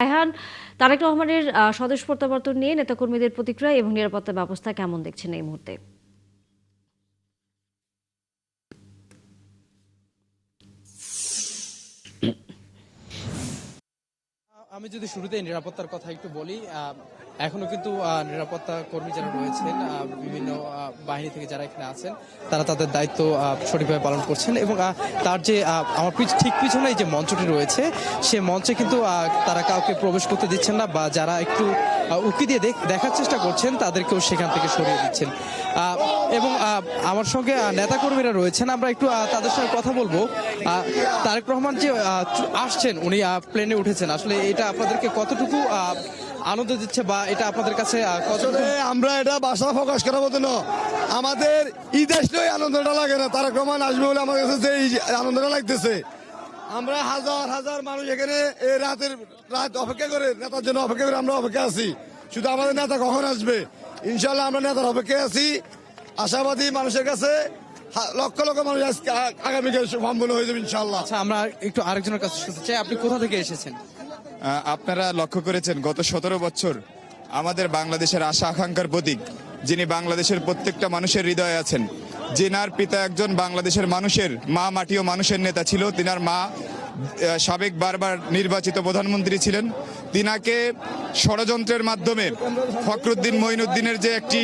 রায়হান, তারেক রহমানের স্বদেশ প্রত্যাবর্তন নিয়ে নেতাকর্মীদের প্রতিক্রিয়া এবং নিরাপত্তা ব্যবস্থা কেমন দেখছেন এই মুহূর্তে? আমি যদি শুরুতে নিরাপত্তার কথা একটু বলি, এখনো কিন্তু নিরাপত্তা কর্মী যারা রয়েছেন বিভিন্ন বাহিনী থেকে যারা এখানে আছেন তারা তাদের দায়িত্ব সঠিকভাবে পালন করছেন এবং তার যে আমার ঠিক পিছনে যে মঞ্চটি রয়েছে সে মঞ্চে কিন্তু তারা কাউকে প্রবেশ করতে দিচ্ছেন না, বা যারা একটু উকি দিয়ে দেখার চেষ্টা করছেন তাদেরকেও সেখান থেকে সরিয়ে দিচ্ছেন। এবং আমার সঙ্গে নেতাকর্মীরা রয়েছেন, আমরা একটু তাদের সঙ্গে কথা বলবো। তারেক রহমান যে আসছেন, উনি প্লেনে উঠেছেন, আসলে এটা আপনাদেরকে কতটুকু আনন্দ দিচ্ছে বা এটা আপনাদের কাছে আমরা এটা বাসা প্রকাশ করার মতো না, আমাদের ঈদের আনন্দটা লাগে না। তারেক রহমান আসবে বলে আমার কাছে যে আনন্দটা লাগতেছে। আমরা হাজার হাজার মানুষ এখানে এই রাত অপেক্ষা করে, নেতার জন্য অপেক্ষা করে আমরা অপেক্ষা আছি। শুধু আমাদের নেতা কখন আসবে, ইনশাল্লাহ আমরা নেতার অপেক্ষায় আছি। আশাবাদী মানুষের কাছে লক্ষ লক্ষ মানুষ আগামীকাল সম্পন্ন হয়ে যাবে ইনশাল্লাহ। আচ্ছা, আমরা একটু আরেকজনের কাছে শুনতে চাই, আপনি কোথা থেকে এসেছেন? আপনারা লক্ষ্য করেছেন গত 17 বছর আমাদের বাংলাদেশের আশা আকাঙ্ক্ষার প্রতীক, যিনি বাংলাদেশের প্রত্যেকটা মানুষের হৃদয়ে আছেন, যিনার পিতা একজন বাংলাদেশের মানুষের মা মাটি ও মানুষের নেতা ছিল, তিনার মা সাবেক বারবার নির্বাচিত প্রধানমন্ত্রী ছিলেন। তিনাকে ষড়যন্ত্রের মাধ্যমে ফখরুদ্দিন মঈনুদ্দিনের যে একটি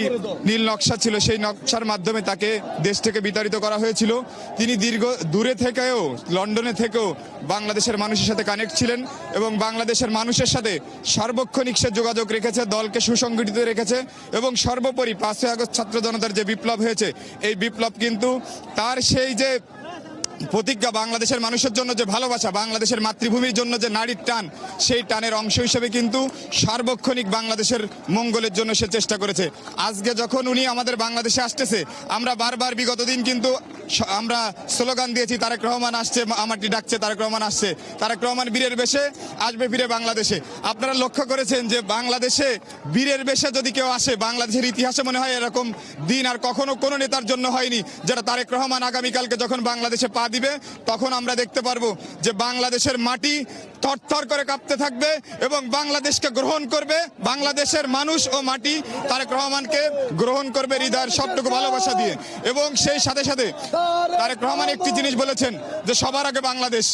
নীল নকশা ছিল, সেই নকশার মাধ্যমে তাকে দেশ থেকে বিতাড়িত করা হয়েছিল। তিনি দূরে থেকেও, লন্ডনে থেকেও বাংলাদেশের মানুষের সাথে কানেক্ট ছিলেন এবং বাংলাদেশের মানুষের সাথে সার্বক্ষণিক সে যোগাযোগ রেখেছে, দলকে সুসংগঠিত রেখেছে এবং সর্বোপরি 5ই আগস্ট ছাত্র জনতার যে বিপ্লব হয়েছে, এই বিপ্লব কিন্তু তার সেই যে প্রতিজ্ঞা, বাংলাদেশের মানুষের জন্য যে ভালোবাসা, বাংলাদেশের মাতৃভূমির জন্য যে নারীর টান, সেই টানের অংশ হিসেবে কিন্তু সার্বক্ষণিক বাংলাদেশের মঙ্গলের জন্য সে চেষ্টা করেছে। আজকে যখন উনি আমাদের বাংলাদেশে আসতেছে, আমরা বারবার বিগত দিন কিন্তু আমরা স্লোগান দিয়েছি, তারেক রহমান আসছে, আমারটি ডাকছে, তারেক রহমান আসছে, তারেক রহমান বীরের বেশে আসবে ফিরে বাংলাদেশে। আপনারা লক্ষ্য করেছেন যে বাংলাদেশে বীরের বেশে যদি কেউ আসে, বাংলাদেশের ইতিহাসে মনে হয় এরকম দিন আর কখনো কোনো নেতার জন্য হয়নি। যারা তারেক রহমান আগামীকালকে যখন বাংলাদেশে পা দিবে, তখন আমরা দেখতে পারবো যে বাংলাদেশের মাটি থরথর করে কাঁপতে থাকবে এবং বাংলাদেশকে গ্রহণ করবে। বাংলাদেশের মানুষ ও মাটি তারেক রহমানকে গ্রহণ করবে হৃদয়ের সবটুকু ভালোবাসা দিয়ে। এবং সেই সাথে সাথে তারেক রহমান একটি জিনিস বলেছেন যে সবার আগে বাংলাদেশ,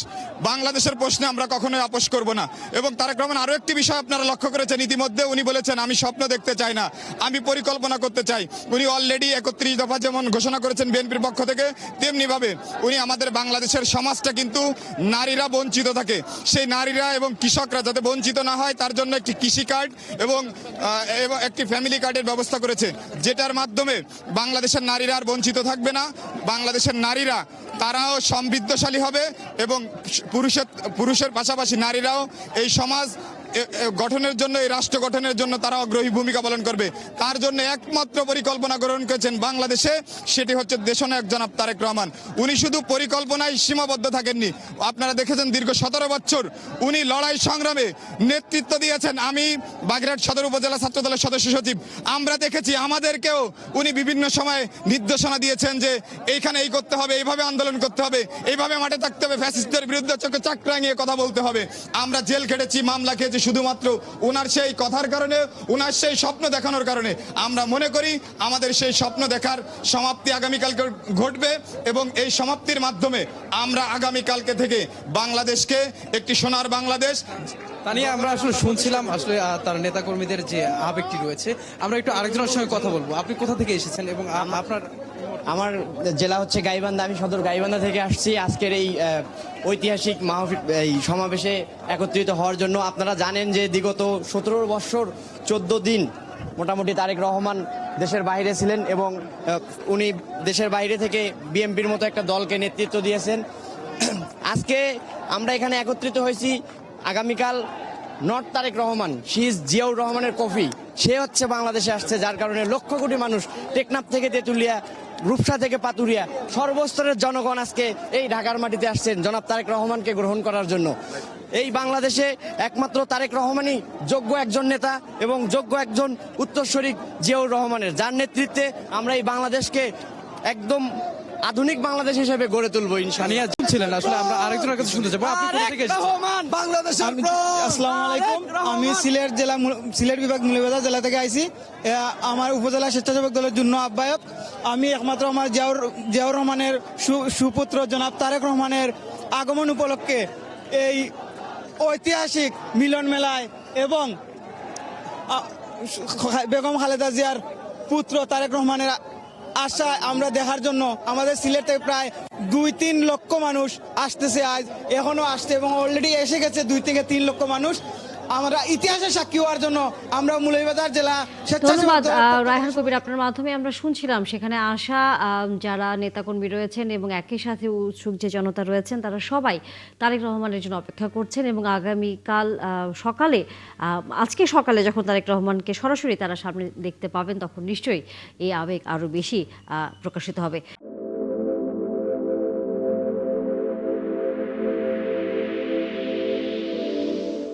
বাংলাদেশের প্রশ্নে আমরা কখনোই আপোষ করব না। এবং তারেক রহমান আরো একটি বিষয় আপনারা লক্ষ্য করেছেন, ইতিমধ্যে উনি বলেছেন আমি স্বপ্ন দেখতে চাই না, আমি পরিকল্পনা করতে চাই। উনি অলরেডি 31 দফা যেমন ঘোষণা করেছেন বিএনপির পক্ষ থেকে, তেমনি ভাবে উনি আমাদের বাংলাদেশের সমাজটা কিন্তু নারীরা বঞ্চিত থাকে, সেই নারীরা এবং কৃষকরা যাতে বঞ্চিত না হয় তার জন্য একটি কৃষি কার্ড এবং একটি ফ্যামিলি কার্ডের ব্যবস্থা করেছে, যেটার মাধ্যমে বাংলাদেশের নারীরা আর বঞ্চিত থাকবে না। বাংলাদেশের নারীরা তারাও সমৃদ্ধশালী হবে এবং পুরুষের পাশাপাশি নারীরাও এই সমাজ গঠনের জন্য, এই রাষ্ট্র গঠনের জন্য তারা অগ্রহী ভূমিকা পালন করবে। তার জন্য একমাত্র পরিকল্পনা গ্রহণ করেছেন বাংলাদেশে, সেটি হচ্ছে দেশনায়ক জনাব তারেক রহমান। উনি শুধু পরিকল্পনায় সীমাবদ্ধ থাকেননি, আপনারা দেখেছেন দীর্ঘ 17 বছর উনি লড়াই সংগ্রামে নেতৃত্ব দিয়েছেন। আমি বাগেরহাট সদর উপজেলা ছাত্রদলের সদস্য সচিব, আমরা দেখেছি আমাদেরকেও উনি বিভিন্ন সময় নির্দেশনা দিয়েছেন যে এইখানে এই করতে হবে, এইভাবে আন্দোলন করতে হবে, এইভাবে মাঠে থাকতে হবে, ফ্যাসিস্টদের বিরুদ্ধে চোখে চাক রাঙিয়ে কথা বলতে হবে। আমরা জেল খেটেছি, মামলা খেয়েছি, শুধুমাত্র ওনার সেই কথার কারণে, ওনার সেই স্বপ্ন দেখানোর কারণে। আমরা মনে করি আমাদের সেই স্বপ্ন দেখার সমাপ্তি আগামীকালকে ঘটবে এবং এই সমাপ্তির মাধ্যমে আমরা আগামীকালকে থেকে বাংলাদেশকে একটি সোনার বাংলাদেশ। তা নিয়ে আমরা আসলে শুনছিলাম আসলে তার নেতাকর্মীদের যে আবেগটি রয়েছে। আমরা একটু আরেকজনের সঙ্গে কথা বলবো। আপনি কোথা থেকে এসেছেন এবং আপনার? আমার জেলা হচ্ছে গাইবান্ধা, আমি সদর গাইবান্ধা থেকে আসছি আজকের এই ঐতিহাসিক এই সমাবেশে একত্রিত হওয়ার জন্য। আপনারা জানেন যে বিগত 17 বছর 14 দিন মোটামুটি তারেক রহমান দেশের বাইরে ছিলেন এবং উনি দেশের বাইরে থেকে বিএনপির মতো একটা দলকে নেতৃত্ব দিয়েছেন। আজকে আমরা এখানে একত্রিত হয়েছি, আগামীকাল not Tarek Rahman, she is Ziaur রহমানের কফি, সে হচ্ছে বাংলাদেশে আসছে, যার কারণে লক্ষ কোটি মানুষ টেকনাফ থেকে তেঁতুলিয়া, রূপসা থেকে পাতুরিয়া, সর্বস্তরের জনগণ আজকে এই ঢাকার মাটিতে আসছেন জনাব তারেক রহমানকে গ্রহণ করার জন্য। এই বাংলাদেশে একমাত্র তারেক রহমানই যোগ্য একজন নেতা এবং যোগ্য একজন উত্তরসূরি জিয়াউর রহমানের, যার নেতৃত্বে আমরা এই বাংলাদেশকে একদম আধুনিক বাংলাদেশ হিসেবে গড়ে তুলবো ইনশাআল্লাহ। বলছিলেন আসলে আমরা আরেকজনের কাছে শুনতে যাবো। আপনি কোথা থেকে এসেছেন? বাংলাদেশের আসসালামু আলাইকুম, আমি সিলেট বিভাগ মৌলভীবাজার জেলা থেকে আইছি। আমার উপজেলা স্বেচ্ছাসেবক দলের জন্য আহ্বায়ক। আমি একমাত্র আমার জিয়াউর রহমানের সুপুত্র জনাব তারেক রহমানের আগমন উপলক্ষে এই ঐতিহাসিক মিলন মেলায় এবং বেগম খালেদা জিয়ার পুত্র তারেক রহমানের আশায় আমরা দেখার জন্য আমাদের সিলেট থেকে প্রায় 2-3 লক্ষ মানুষ আসতেছে, আজ এখনো আসছে এবং অলরেডি এসে গেছে 2 থেকে 3 লক্ষ মানুষ। আমরা ইতিহাসের সাক্ষী হওয়ার জন্য আমরা মৌলভীবাজার জেলা ধন্যবাদ রায়হান কবির। আপনার মাধ্যমে আমরা শুনছিলাম সেখানে আসা যারা নেতাকর্মী রয়েছেন এবং একই সাথে উৎসুক যে জনতা রয়েছেন তারা সবাই তারেক রহমানের জন্য অপেক্ষা করছেন এবং আগামীকাল সকালে আজকে সকালে যখন তারেক রহমানকে সরাসরি তারা সামনে দেখতে পাবেন তখন নিশ্চয়ই এই আবেগ আরও বেশি প্রকাশিত হবে।